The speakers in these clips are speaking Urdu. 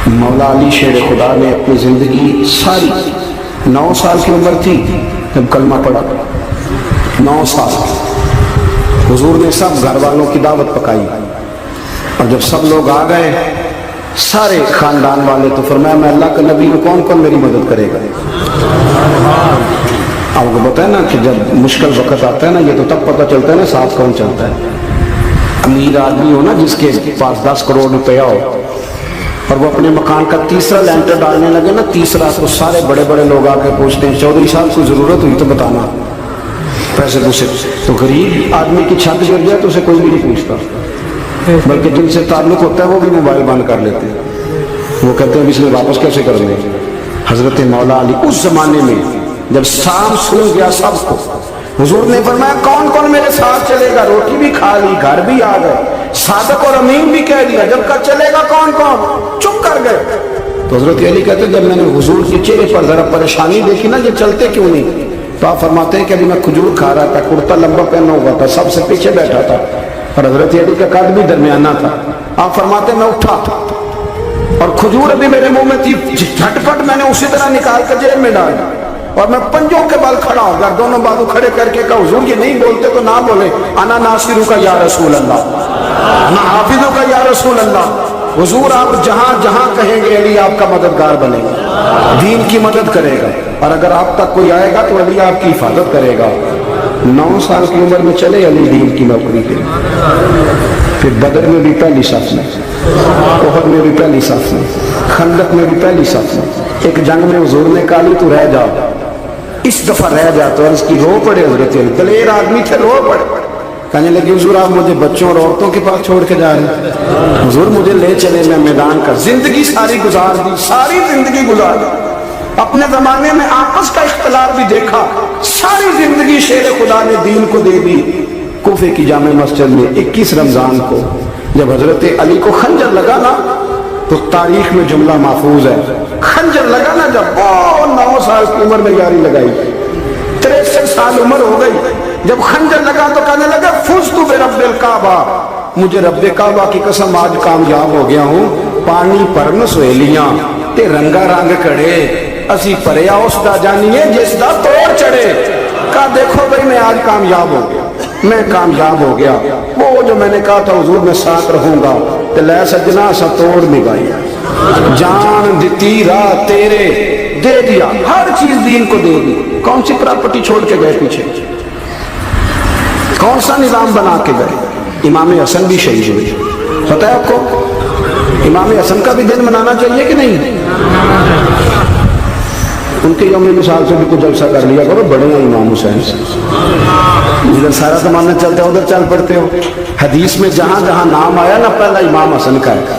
مولا علی شیر خدا نے اپنی زندگی ساری 9 سال کی عمر تھی جب کلمہ پڑھا. 9 سال حضور نے سب گھر والوں کی دعوت پکائی، اور جب سب لوگ آ گئے سارے خاندان والے، تو فرمایا میں اللہ کا نبی ہوں، کون کون میری مدد کرے گا؟ آپ کو پتہ ہے نا کہ جب مشکل وقت آتا ہے نا، یہ تو تب پتہ چلتا ہے نا ساتھ کون چلتا ہے. امیر آدمی ہو نا جس کے پاس 10 کروڑ روپیہ ہو اور وہ اپنے مکان کا تیسرا لینٹر ڈالنے لگے نا، تیسرا، تو سارے بڑے بڑے لوگ آ کے پوچھتے ہیں چودھری صاحب کو ضرورت ہوئی تو بتانا، پیسے دوسرے. تو غریب آدمی کی چھت گر جائے تو اسے کوئی بھی نہیں پوچھتا، بلکہ جن سے تعلق ہوتا ہے وہ بھی موبائل بند کر لیتے ہیں. وہ کہتے ہیں اس میں واپس کیسے کریں گے. حضرت مولا علی اس زمانے میں جب شام سن گیا سب کو، حضور نے فرمایا کون کون میرے ساتھ چلے گا؟ روٹی بھی کھا لی، گھر بھی آ گئے، صادق اور امین بھی کہہ دیا، جب کہا چلے گا کون کون؟ چپ کر گئے. تو حضرت علی کہتے ہیں جب میں نے حضور کے چہرے پر ذرا پریشانی دیکھی نا، یہ چلتے کیوں نہیں، تو آپ فرماتے ہیں کہ ابھی میں کھجور کھا رہا تھا، کرتا لمبا پہنا ہوا تھا، سب سے پیچھے بیٹھا تھا، اور حضرت علی کا قد بھی درمیانہ تھا. آپ فرماتے ہیں میں اٹھا اور کھجور ابھی میرے منہ میں تھی، جھٹ پٹ میں نے اسی طرح نکال کر جیب میں ڈال، اور میں پنجوں کے بل کھڑا ہو گیا، دونوں بازو کھڑے کر کے کہا حضور یہ نہیں بولتے تو نہ بولے، انا ناصرو کا یا رسول اللہ، انا حافظو کا یا رسول اللہ. حضور آپ جہاں جہاں کہیں گے علی آپ کا مددگار بنے گا، دین کی مدد کرے گا، اور اگر آپ تک کوئی آئے گا تو علی آپ کی حفاظت کرے گا. 9 سال کی عمر میں چلے علی دین کی نوکری کے. پھر بدر میں بھی پہلی صف میں، احد میں بھی پہلی صف میں، خندق میں بھی پہلی صف میں. ایک جنگ میں حضور نے کہا تو رہ جا، اس دفعہ رہ جا، تو عرض کی رو پڑے. حضرت علی دلیر آدمی تھے، رو پڑے. کہنے لگے حضور آپ مجھے بچوں اور عورتوں کے پاس چھوڑ کے جا رہے ہیں؟ حضور مجھے لے چلے، میں میدان کا زندگی ساری گزار دی، ساری زندگی گزار دی. اپنے زمانے میں آپس کا اختلاف بھی دیکھا، ساری زندگی شیر خدا نے دین کو دے دی. کوفے کی جامع مسجد میں 21 رمضان کو جب حضرت علی کو خنجر لگا نا، تو تاریخ میں جملہ محفوظ ہے، خنجر لگا نا جب، وہ 9 سال کی عمر میں یاری لگائی، 63 سال عمر ہو گئی. جب خنجر لگا تو کہنے لگا فزت برب الکعبہ، مجھے رب کعبہ کی قسم آج کامیاب ہو گیا ہوں. پانی پرن سہیلیاں تے رنگا رنگ کڑے، اسی پریا اس دا جانیے جس دا توڑ چڑھے. کہا دیکھو بھائی میں آج کامیاب ہو گیا، میں کامیاب ہو گیا. وہ جو میں نے کہا تھا حضور میں ساتھ رہوں گا، تے لے سجنا سا توڑ نگائی، جان دیتی راہ تیرے دے دیا، ہر چیز دین کو دے دی. کون سی پراپرٹی چھوڑ کے گئے پیچھے، کون سا نظام بنا کے گئے؟ امام حسن بھی شہید ہوئے. پتہ ہے آپ کو امام حسن کا بھی دن منانا چاہیے کہ نہیں؟ ان کے یوم مثال سے بھی کچھ جلسہ کر لیا کرو، بڑے ہیں امام حسین سے. جدھر سارا زمانہ چلتا ہے ادھر چل پڑتے ہو. حدیث میں جہاں جہاں نام آیا نا، پہلا امام حسن کا ہے،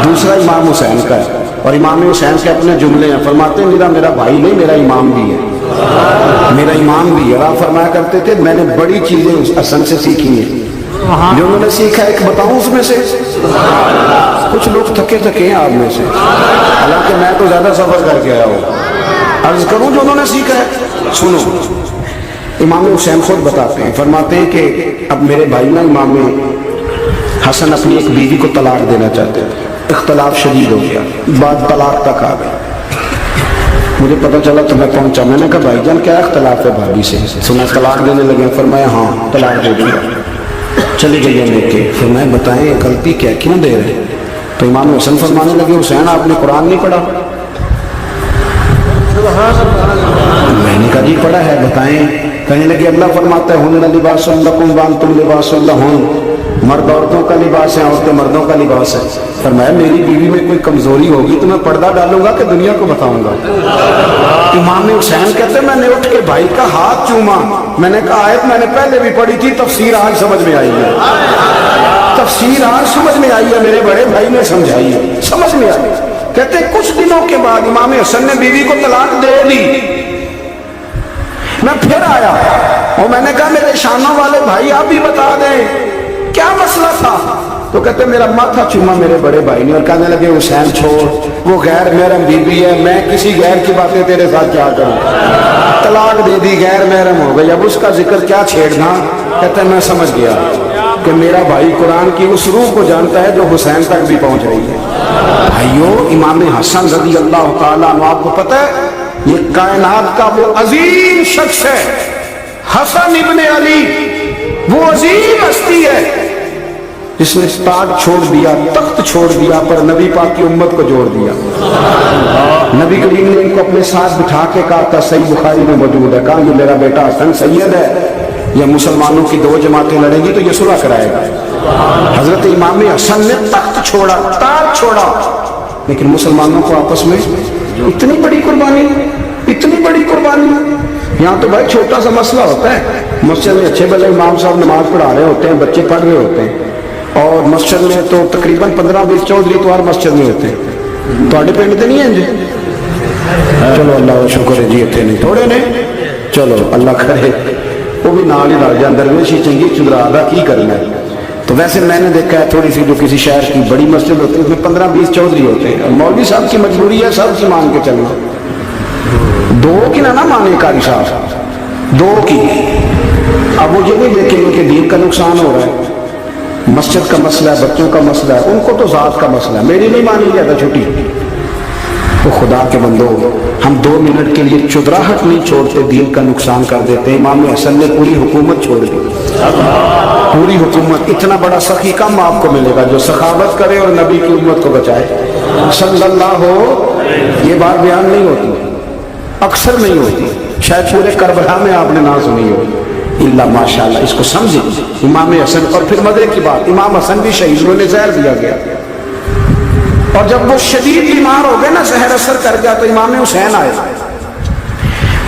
دوسرا امام حسین کا ہے، اور امام حسین کے اپنے جملے ہیں. فرماتے ہیں میرا بھائی نہیں، میرا امام بھی ہے، میرا امام بھی ہے. آپ فرمایا کرتے تھے میں نے بڑی چیزیں حسن سے سیکھی ہیں. جو انہوں نے سیکھا ایک بتاؤں اس میں سے؟ کچھ لوگ تھکے تھکے ہیں آپ میں سے، حالانکہ میں تو زیادہ سفر کر کے آیا ہوں. عرض کروں جو انہوں نے سیکھا ہے، سنو. امام حسین خود بتاتے ہیں، فرماتے ہیں کہ اب میرے بھائی نا امام حسن اپنی ایک بیوی کو طلاق دینا چاہتے ہیں، اختلاف شدید ہو گیا، بعد طلاق تک آ گئے. مجھے پتہ چلا تو میں پہنچا، میں نے کہا بھائی جان کیا اختلاف ہے بھابھی سے؟ سنا طلاق دینے لگے. فرمایا ہاں طلاق دے دیا. چلی گئی لے کے. پھر میں بتائیں غلطی کیا کیوں دے رہے؟ تو امام حسن فرمانے لگے حسین آپ نے قرآن نہیں پڑھا؟ میں نے کہا جی پڑھا ہے، بتائیں. کہنے لگے اللہ فرماتا ہے ہن لباس لکم وانتم لباس لہن، مرد عورتوں کا لباس ہے، عورتیں مردوں کا لباس ہے. فرمایا میری بیوی میں کوئی کمزوری ہوگی تو میں پردہ ڈالوں گا کہ دنیا کو بتاؤں گا؟ امام حسین کہتے میں نے اٹھ کے بھائی کا ہاتھ چوما. میں نے کہا آیت میں نے پہلے بھی پڑھی تھی، تفسیر آج سمجھ میں آئی ہے، تفسیر آج سمجھ میں آئی ہے، میرے بڑے بھائی نے سمجھائی ہے، سمجھ میں آئی. کہتے کچھ دنوں کے بعد امام حسن نے بیوی کو طلاق دے دی. میں پھر آیا اور میں نے کہا میرے شانوں والے بھائی آپ بھی بتا دیں کیا مسئلہ تھا. تو کہتے میرا ماتھا چوما میرے بڑے بھائی نے، اور کہنے لگے حسین چھوڑ، وہ غیر محرم بیوی ہے، میں کسی غیر کی باتیں تیرے ساتھ کیا کروں؟ طلاق دے دی، غیر محرم ہو گئی، اب اس کا ذکر کیا چھیڑنا. کہتے میں سمجھ گیا کہ میرا بھائی قرآن کی اس روح کو جانتا ہے جو حسین تک بھی پہنچ رہی ہے. بھائیو امام حسن رضی اللہ تعالیٰ عنہ، آپ کو پتہ ہے یہ کائنات کا وہ عظیم شخص ہے، حسن ابن علی، وہ عظیم ہستی ہے جس نے تاج چھوڑ دیا، تخت چھوڑ دیا، پر نبی پاک کی امت کو جوڑ دیا۔ نبی کریم نے ان کو اپنے ساتھ بٹھا کے کہا تھا، صحیح بخاری میں موجود ہے، کہا یہ میرا بیٹا حسن سید ہے، یا مسلمانوں کی دو جماعتیں لڑیں گی تو یہ صلح کرائے گا۔ حضرت امام حسن نے تخت چھوڑا، تاج چھوڑا، لیکن مسلمانوں کو آپس میں اتنی بڑی قربانی، اتنی بڑی قربانی۔ یہاں تو بھائی چھوٹا سا مسئلہ ہوتا ہے، مسجد میں اچھے بھلے امام صاحب نماز پڑھا رہے ہوتے ہیں، بچے پڑھ رہے ہوتے ہیں، اور مسجد میں تو تقریباً 15-20 چودھری تو ہر مسجد میں ہوتے ہیں۔ تو پنڈ تو نہیں ہیں جی؟ چلو اللہ کا شکر ہے جی، اتنے نہیں تھوڑے نے، چلو اللہ کرے وہ بھی نال ہی لڑ جائے، درویشی چنگی چدرا دا کی کرنا ہے۔ تو ویسے میں نے دیکھا ہے تھوڑی سی جو کسی شہر کی بڑی مسجد ہوتی ہے اس میں 15-20 چودھری ہوتے ہیں، اور مولوی صاحب کی مجبوری ہے سب کی مان کے چلنا، دو کی نہ مانے قاری صاحب، دو کی۔ اب وہ یہ نہیں دیکھیں گے کہ دین کا نقصان ہو رہا ہے، مسجد کا مسئلہ ہے، بچوں کا مسئلہ ہے، ان کو تو ذات کا مسئلہ ہے، میری نہیں مانی جاتا چھٹی۔ تو خدا کے بندو، ہم 2 منٹ کے لیے چدراہٹ نہیں چھوڑتے، دین کا نقصان کر دیتے۔ امام حسن نے پوری حکومت چھوڑ دی، پوری حکومت۔ اتنا بڑا سخی کم آپ کو ملے گا جو سخاوت کرے اور نبی کی امت کو بچائے صلی اللہ ہو۔ یہ بات بیان نہیں ہوتی، اکثر نہیں ہوتی، شاید پورے کربلا میں آپ نے نہ سنی ہو، اللہ ماشاءاللہ۔ اس کو سمجھیں امام حسن۔ اور پھر مزے کی بات، امام حسن بھی شہید، انہوں نے زہر دیا گیا، اور جب وہ شدید بیمار ہو گئے نا، زہر اثر کر گیا، تو امام حسین آئے،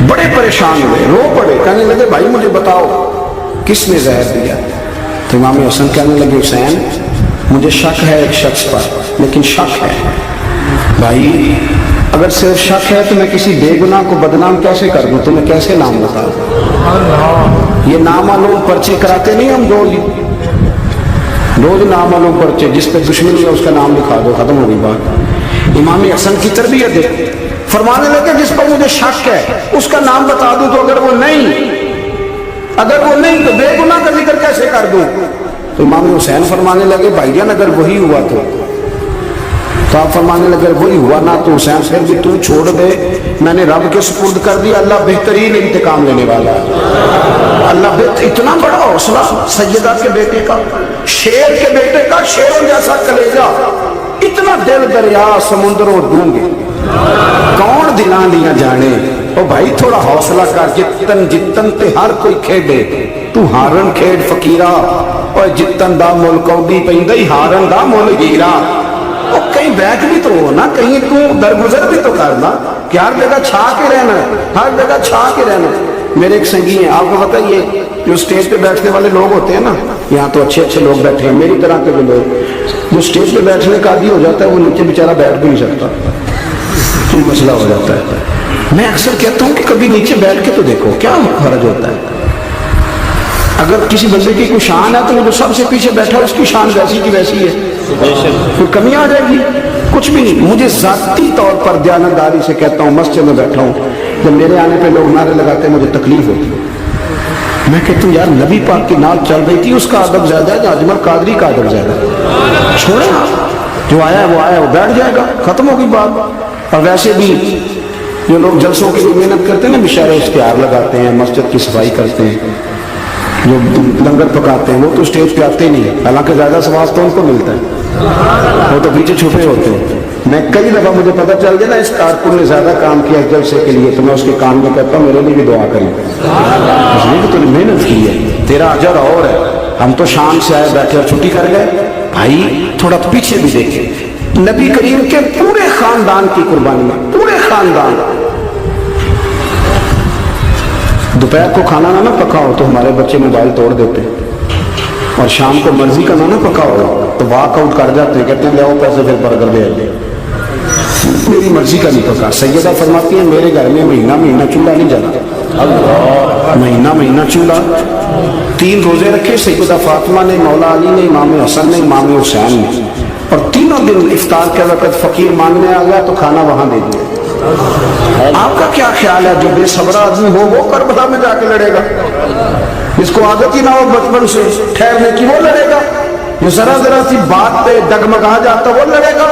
بڑے پریشان ہوئے، رو پڑے، کہنے لگے بھائی مجھے بتاؤ کس نے زہر دیا؟ تو امام حسن کہنے لگے حسین مجھے شک ہے ایک شخص پر، لیکن شک ہے بھائی، اگر صرف شک ہے تو میں کسی بے گناہ کو بدنام کیسے کر دوں، تمہیں کیسے نام بتا دوں؟ یہ نامعلوم پرچے کراتے نہیں ہم روز نامعلوم پرچے، جس پہ دشمنی ہے اس کا نام لکھا دو، ختم ہو گئی بات۔ امام حسن کی تربیت ہے، فرمانے لگے جس پر مجھے شک ہے اس کا نام بتا دوں، تو اگر وہ نہیں تو بے گناہ کا ذکر کیسے کر دوں؟ تو امام حسین فرمانے لگے بھائی جان اگر وہی ہوا تو آپ فرمانے لگے وہی ہوا نا تو حسین پھر بھی تو چھوڑ دے، میں نے رب کے سپرد کر دیا، اللہ بہترین انتقام لینے والا ہے۔ اللہ اتنا بڑا حوصلہ سیدہ کے بیٹے کا، شیر کے بیٹے کا، شیروں جیسا کلیجہ، اتنا دل دریا سمندروں ڈونگے، کون دلاں دیا جانے۔ او بھائی تھوڑا حوصلہ کر، جتن تے ہر کوئی کھیڈے، تو ہارن کھیڈ فقیرہ، اور جتن دا مل کوڈی پیندی، ہارن دا مل ہیرا۔ اور کہیں بیٹھ بھی تو ہو نا، کہیں تو درگزر بھی تو کرنا کہ ہر جگہ چھا کے رہنا ہے، ہر جگہ چھا کے رہنا ہے۔ میرے ایک سنگی ہیں، آپ کو پتہ یہ جو سٹیج پہ بیٹھنے والے لوگ ہوتے ہیں نا، یہاں تو اچھے اچھے لوگ بیٹھے ہیں، میری طرح کے بھی لوگ، جو سٹیج پہ بیٹھنے کا عادی ہو جاتا ہے وہ نیچے بیچارہ بیٹھ بھی نہیں سکتا، کوئی مسئلہ ہو جاتا ہے۔ میں اکثر کہتا ہوں کہ کبھی نیچے بیٹھ کے تو دیکھو کیا حرج ہوتا ہے۔ اگر کسی بندے کی کوئی شان ہے تو وہ جو سب سے پیچھے بیٹھا ہے اس کی شان ویسی کی ویسی ہے، کوئی کمی آ جائے گی؟ کچھ بھی نہیں۔ مجھے ذاتی طور پر دیانتداری سے کہتا ہوں، مسجد میں بیٹھا ہوں، جب میرے آنے پہ لوگ نعرے لگاتے ہیں مجھے تکلیف ہوتی ہے، میں کہتا ہوں یار نبی پاک کی نعت چل رہی تھی، اس کا ادب زیادہ ہے یا اجمل قادری کا ادب زیادہ ہے؟ چھوڑیں آپ، جو آیا ہے وہ آیا، وہ بیٹھ جائے گا، ختم ہوگی بات۔ اور ویسے بھی جو لوگ جلسوں کے لیے محنت کرتے ہیں نا، بشارے اشتہار لگاتے ہیں، مسجد کی صفائی کرتے ہیں، جو لنگر پکاتے ہیں، وہ تو اسٹیج پہ آتے نہیں ہیں، حالانکہ زیادہ ثواب تو ان کو ملتا ہے، وہ تو پیچھے چھپے ہوتے ہیں۔ میں کئی دفعہ مجھے پتہ چل گیا نا اس کارکن نے زیادہ کام کیا اس جلسے کے لیے، تو میں اس کے کان میں کہتا ہوں میرے لیے بھی دعا کریں، اس لیے کہ تو نے محنت کی ہے، تیرا اجر اور ہے۔ ہم تو شام سے آئے بیٹھے اور چھٹی کر گئے۔ بھائی تھوڑا پیچھے بھی دیکھیں، نبی کریم کے پورے خاندان کی قربانی میں، پورے خاندان، دوپہر کو کھانا نہ پکا ہو تو ہمارے بچے موبائل توڑ دیتے ہیں، اور شام کو مرضی کا نہ پکا ہو تو واک آؤٹ کر جاتے ہیں، کہتے ہیں لے آؤ پیسے پھر برگر دے دیں، میری مرضی کا نہیں پکا۔ سیدہ فرماتی ہیں میرے گھر میں مہینہ مہینہ چولہا نہیں جلا، مہینہ مہینہ چولہا۔ 3 روزے رکھے سیدہ فاطمہ نے، مولا علی نے، امام حسن نے، امام حسین نے، اور تینوں دن افطار کے وقت فقیر مانگنے آ گیا تو کھانا وہاں دے دیا۔ آپ کا کیا خیال ہے جو بے صبر آدمی ہو وہ کربلا میں جا کے لڑے گا؟ جس کو عادت ہی نہ ہو بچپن سے ٹھہرنے کی وہ لڑے گا؟ جو ذرا ذرا سی بات پہ ڈگمگا جاتا وہ لڑے گا؟